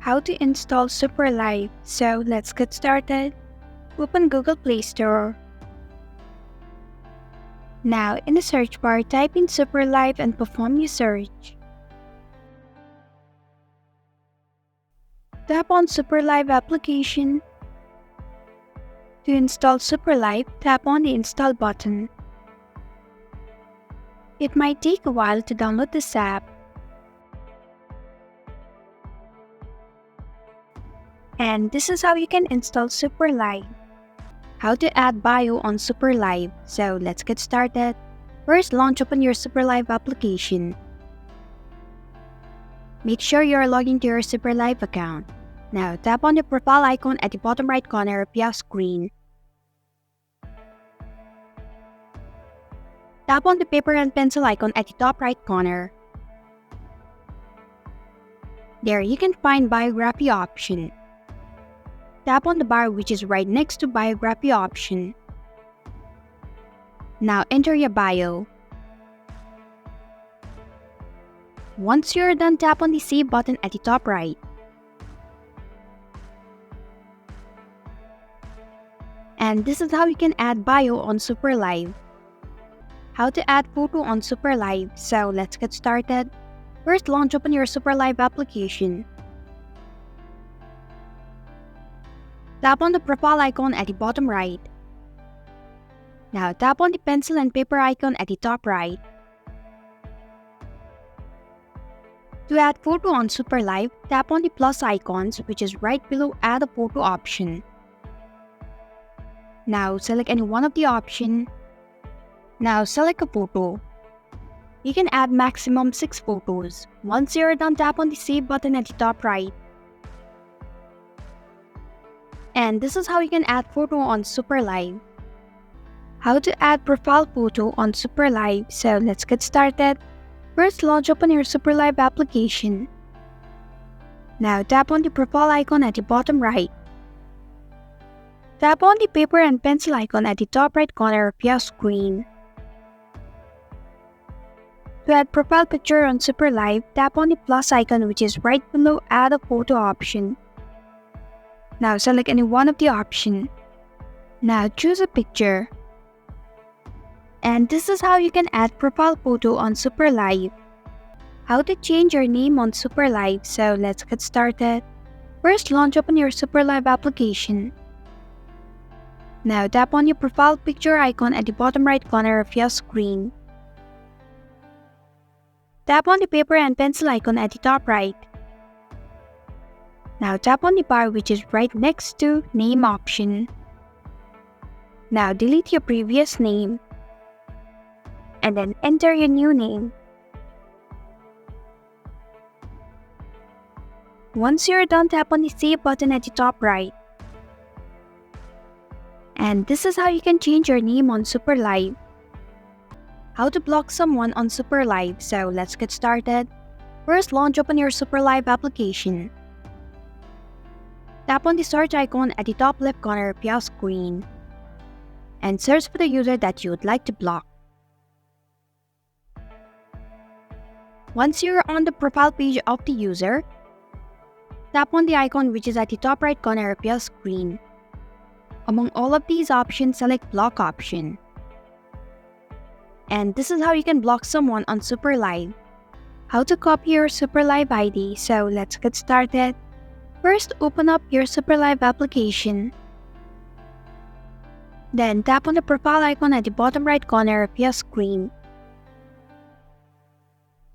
How to install superlive. So let's get started. Open Google Play Store. Now in the search bar, type in superlive and perform your search. Tap on superlive application. To install superlive, tap on the install button. It might take a while to download this app. And this is how you can install superlive. How to add bio on superlive. So let's get started. First, launch open your superlive application. Make sure you are logged into your superlive account. Now tap on the profile icon at the bottom right corner of your screen. Tap on the paper and pencil icon at the top right corner. There you can find biography option. Tap on the bar which is right next to biography option. Now enter your bio. Once you're done, tap on the save button at the top right. And this is how you can add bio on superlive. How to add photo on superlive. So let's get started. First, launch open your superlive application. Tap on the profile icon at the bottom right. Now tap on the pencil and paper icon at the top right. To add photo on superlive, tap on the plus icons which is right below add a photo option. Now select any one of the option. Now select a photo. You can add maximum 6 photos. Once you're done, tap on the save button at the top right. And this is how you can add photo on superlive. How to add profile photo on superlive. So let's get started. First, launch open your superlive application. Now tap on the profile icon at the bottom right. Tap on the paper and pencil icon at the top right corner of your screen. To add profile picture on superlive, tap on the plus icon which is right below add a photo option. Now select any one of the option. Now choose a picture. And this is how you can add profile photo on superlive. How to change your name on superlive. So let's get started. First, launch open your superlive application. Now tap on your profile picture icon at the bottom right corner of your screen. Tap on the paper and pencil icon at the top right. Now tap on the bar which is right next to name option. Now delete your previous name. And then enter your new name. Once you're done, tap on the save button at the top right. And this is how you can change your name on superlive. How to block someone on superlive. So let's get started. First, launch open your superlive application. Tap on the search icon at the top left corner of your screen. And search for the user that you would like to block. Once you're on the profile page of the user, tap on the icon which is at the top right corner of your screen. Among all of these options, select block option. And this is how you can block someone on superlive. How to copy your superlive ID. So let's get started. First, open up your superlive application. Then tap on the profile icon at the bottom right corner of your screen.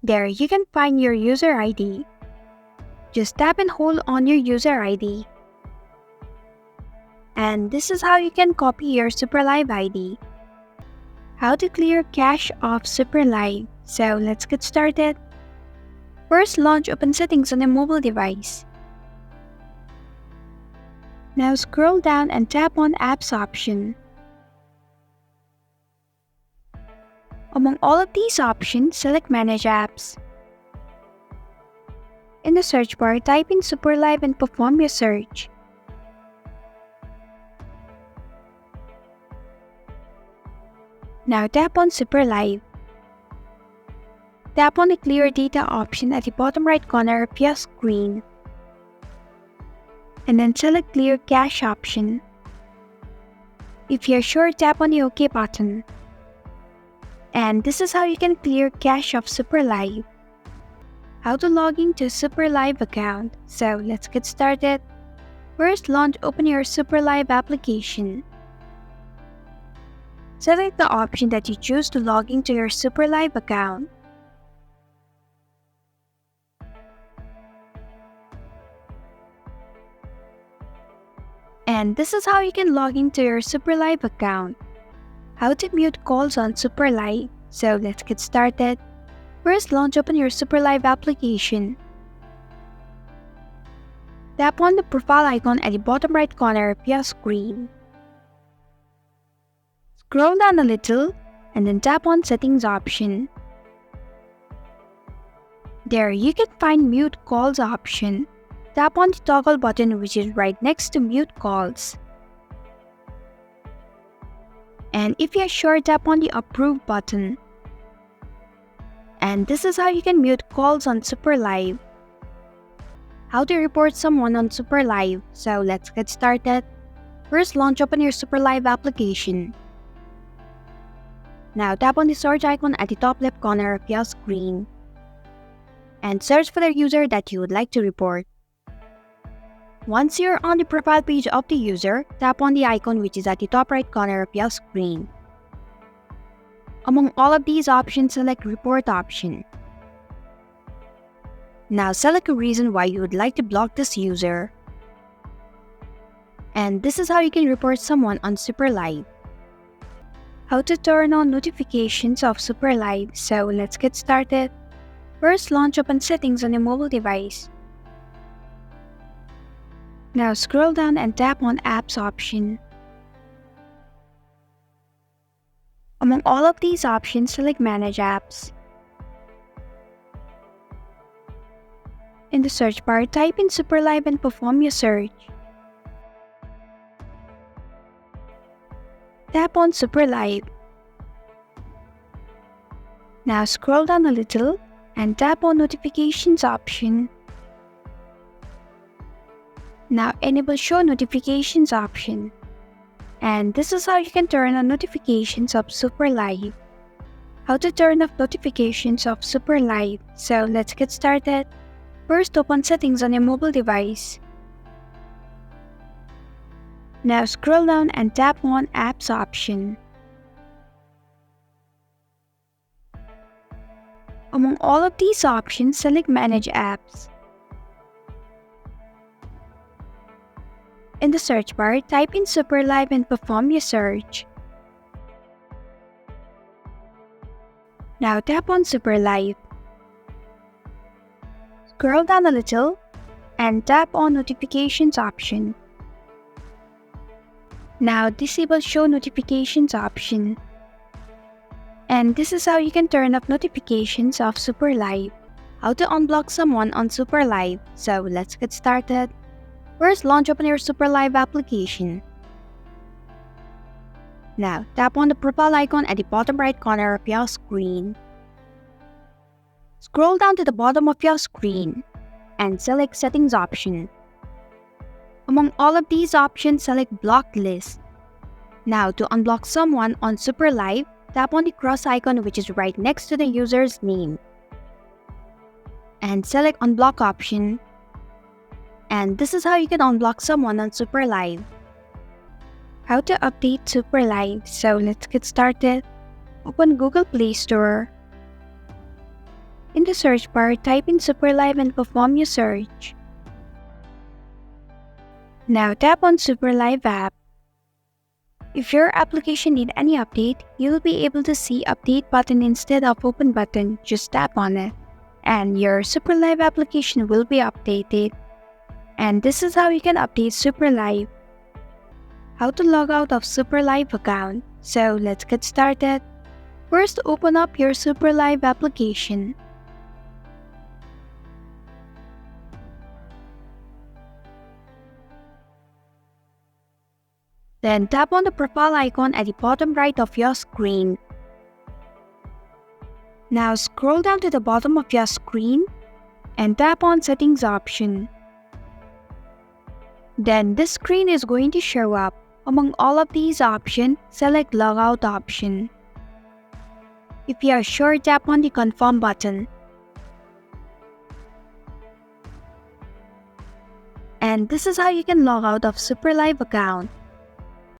There you can find your user ID. Just tap and hold on your user ID. And this is how you can copy your superlive ID. How to clear cache of superlive. So let's get started. First, launch open settings on a mobile device. Now scroll down and tap on apps option. Among all of these options, select manage apps. In the search bar, type in superlive and perform your search. Now tap on superlive. Tap on the Clear Data option at the bottom right corner of your screen. and then select Clear Cache option. If you're sure, tap on the OK button. And this is how you can clear cache of superlive. How to log into superlive account. So let's get started. First, open your superlive application. Select the option that you choose to log into your superlive account. And this is how you can log into your superlive account. How to mute calls on superlive. So let's get started. First, open your superlive application. Tap on the profile icon at the bottom right corner of your screen. Scroll down a little and then tap on Settings option. There you can find Mute Calls option. Tap on the toggle button which is right next to Mute Calls. And if you're sure, tap on the Approve button. And this is how you can mute calls on superlive. How to report someone on superlive. So let's get started. First, open your superlive application. Now tap on the search icon at the top left corner of your screen and search for the user that you would like to report. Once you're on the profile page of the user, tap on the icon which is at the top right corner of your screen. Among all of these options, select Report option. Now select a reason why you would like to block this user. And this is how you can report someone on superlive. How to turn on notifications of superlive. So let's get started. First, open Settings on a mobile device. Now scroll down and tap on Apps option. Among all of these options, select Manage Apps. In the search bar, type in superlive and perform your search. Tap on superlive. Now scroll down a little and tap on Notifications option. Now enable Show Notifications option. And this is how you can turn on notifications of superlive. How to turn off notifications of superlive. So let's get started. First, open Settings on your mobile device. Now scroll down and tap on Apps option. Among all of these options, select Manage Apps. In the search bar, type in superlive and perform your search. Now tap on superlive. Scroll down a little and tap on Notifications option. Now disable Show Notifications option. And this is how you can turn off notifications of superlive. How to unblock someone on superlive. So let's get started. First, open your superlive application. Now, tap on the profile icon at the bottom right corner of your screen. Scroll down to the bottom of your screen and select Settings option. Among all of these options, select Blocked List. Now, to unblock someone on superlive, tap on the cross icon which is right next to the user's name. And select Unblock option. And this is how you can unblock someone on superlive. How to update superlive. So let's get started. Open Google Play Store. In the search bar, type in superlive and perform your search. Now tap on Superlive app. If your application needs any update, you will be able to see Update button instead of Open button. Just tap on it, and your superlive application will be updated. And this is how you can update superlive. How to log out of superlive account. So let's get started. First, open up your superlive application. Then tap on the profile icon at the bottom right of your screen. Now scroll down to the bottom of your screen and tap on Settings option. Then this screen is going to show up. Among all of these options, select Logout option. If you are sure, tap on the Confirm button. And this is how you can log out of superlive account.